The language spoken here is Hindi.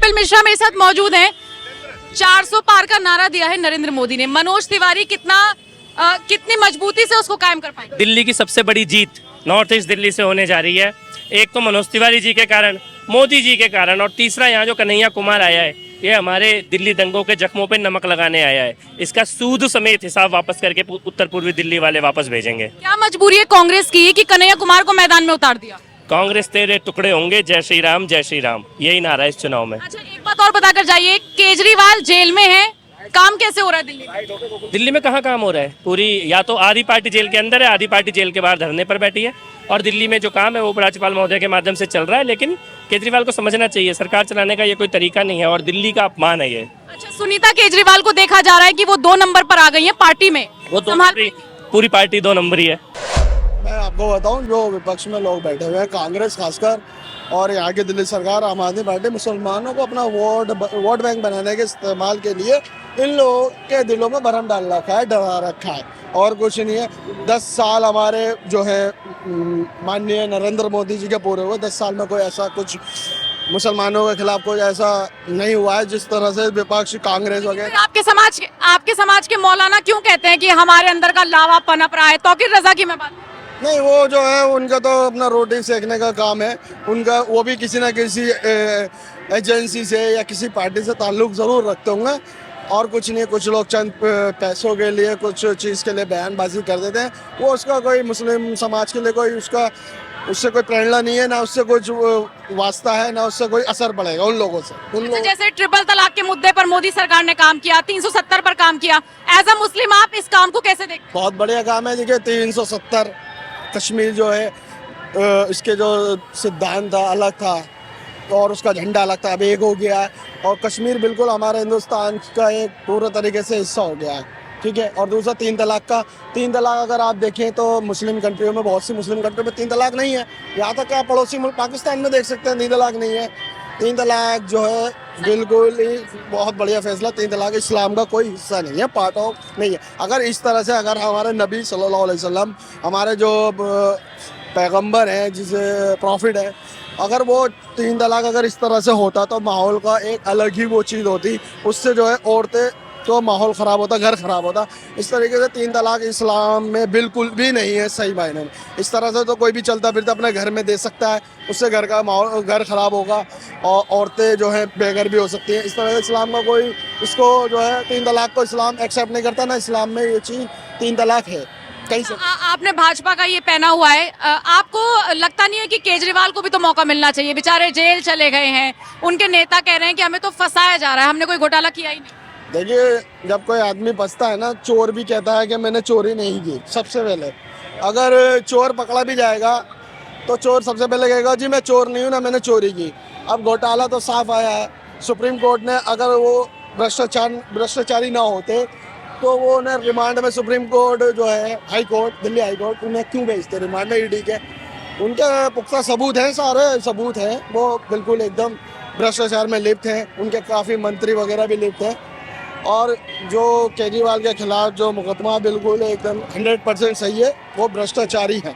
कपिल मिश्रा मेरे साथ मौजूद हैं। 400 पार का नारा दिया है नरेंद्र मोदी ने। मनोज तिवारी कितनी मजबूती से उसको कायम कर पाएंगे? दिल्ली की सबसे बड़ी जीत नॉर्थ ईस्ट दिल्ली से होने जा रही है। एक तो मनोज तिवारी जी के कारण, मोदी जी के कारण, और तीसरा यहाँ जो कन्हैया कुमार आया है, ये हमारे दिल्ली दंगों के जख्मों पे नमक लगाने आया है। इसका सूद समेत हिसाब वापस करके उत्तर पूर्वी दिल्ली वाले वापस भेजेंगे। क्या मजबूरी है कांग्रेस की कि कन्हैया कुमार को मैदान में उतार दिया? कांग्रेस तेरे टुकड़े होंगे, जय श्री राम, जय श्री राम, यही नारा है इस चुनाव में। अच्छा, एक बात और बताकर जाइए, केजरीवाल जेल में है, काम कैसे हो रहा है दिल्ली में? दिल्ली में कहाँ काम हो रहा है? पूरी या तो आधी पार्टी जेल के अंदर है, आधी पार्टी जेल के बाहर धरने पर बैठी है, और दिल्ली में जो काम है वो राज्यपाल महोदय के माध्यम से चल रहा है। लेकिन केजरीवाल को समझना चाहिए, सरकार चलाने का ये कोई तरीका नहीं है और दिल्ली का अपमान है ये। अच्छा, सुनीता केजरीवाल को देखा जा रहा है कि वो 2 नंबर पर आ गई है पार्टी में। वो पूरी पार्टी 2 नंबर ही है। मैं आपको बताऊं, जो विपक्ष में लोग बैठे हुए हैं, कांग्रेस खासकर, और यहाँ की दिल्ली सरकार, आम आदमी पार्टी, मुसलमानों को अपना वोट बैंक बनाने के इस्तेमाल के लिए इन लोगों के दिलों में भरम डाल रखा है, डरा रखा है, और कुछ नहीं है। 10 साल हमारे जो है माननीय नरेंद्र मोदी जी के पूरे हुए। 10 साल में कोई ऐसा कुछ मुसलमानों के खिलाफ कोई ऐसा नहीं हुआ है जिस तरह से विपक्ष कांग्रेस वगैरह। आपके समाज के मौलाना क्यों कहते हैं कि हमारे अंदर का लावा पनप रहा है? तौकीर रजा की मैं बात नहीं, वो जो है उनका तो अपना रोटी सेकने का काम है उनका। वो भी किसी ना किसी एजेंसी से या किसी पार्टी से ताल्लुक ज़रूर रखते होंगे, और कुछ नहीं। कुछ लोग चंद पैसों के लिए कुछ चीज़ के लिए बयानबाजी कर देते हैं। वो उसका कोई मुस्लिम समाज के लिए कोई उससे कोई प्रेरणा नहीं है, ना उससे कुछ वास्ता है, ना उससे कोई असर पड़ेगा उन लोगों से। जैसे ट्रिपल तलाक के मुद्दे पर मोदी सरकार ने काम किया, 370 पर काम किया। एज अ मुस्लिम आप इस काम को कैसे देखते हैं? बहुत बढ़िया काम है। देखिए, 370 कश्मीर जो है, इसके जो सिद्धांत था अलग था और उसका झंडा अलग था, अब एक हो गया है, और कश्मीर बिल्कुल हमारे हिंदुस्तान का एक पूरे तरीके से हिस्सा हो गया है, ठीक है। और दूसरा 3 तलाक अगर आप देखें तो मुस्लिम कंट्रियों में, बहुत सी मुस्लिम कंट्रियों में 3 तलाक नहीं है। यहाँ तक आप पड़ोसी मुल्क पाकिस्तान में देख सकते हैं 3 तलाक नहीं है। 3 तलाक जो है बिल्कुल ही बहुत बढ़िया फैसला। 3 तलाक इस्लाम का कोई हिस्सा नहीं है, पार्ट ऑफ नहीं है। अगर इस तरह से अगर हमारे नबी सल्लल्लाहु अलैहि वसल्लम, हमारे जो पैगंबर हैं, जिसे प्रॉफिट है, अगर वो 3 तलाक अगर इस तरह से होता तो माहौल का एक अलग ही वो चीज़ होती। उससे जो है औरतें तो माहौल ख़राब होता, घर ख़राब होता। इस तरीके से 3 तलाक इस्लाम में बिल्कुल भी नहीं है सही मायने में। इस तरह से तो कोई भी चलता फिरता अपने घर में दे सकता है, उससे घर का माहौल, घर ख़राब होगा, और औरतें जो है बेघर भी हो सकती हैं। इस तरह से इस्लाम का कोई इसको जो है 3 तलाक को इस्लाम एक्सेप्ट नहीं करता, ना इस्लाम में ये चीज़ 3 तलाक है कहीं से। आपने भाजपा का ये पहना हुआ है, आपको लगता नहीं है कि केजरीवाल को भी तो मौका मिलना चाहिए? बेचारे जेल चले गए हैं, उनके नेता कह रहे हैं कि हमें तो फंसाया जा रहा है, हमने कोई घोटाला किया ही नहीं। देखिए, जब कोई आदमी फंसता है ना, चोर भी कहता है कि मैंने चोरी नहीं की। सबसे पहले अगर चोर पकड़ा भी जाएगा तो चोर सबसे पहले कहेगा जी मैं चोर नहीं हूँ, ना मैंने चोरी की। अब घोटाला तो साफ आया है। सुप्रीम कोर्ट ने, अगर वो भ्रष्टाचारी ना होते तो वो उन्हें रिमांड में, सुप्रीम कोर्ट जो है high court, Delhi high court, उन्हें क्यों भेजते रिमांड में ईडी के? उनके पुख्ता सबूत हैं, सारे सबूत हैं। वो बिल्कुल एकदम भ्रष्टाचार में लिप्त हैं, उनके काफ़ी मंत्री वगैरह भी लिप्त हैं। और जो केजरीवाल के खिलाफ जो मुकदमा बिल्कुल एकदम 100% सही है, वो भ्रष्टाचारी है।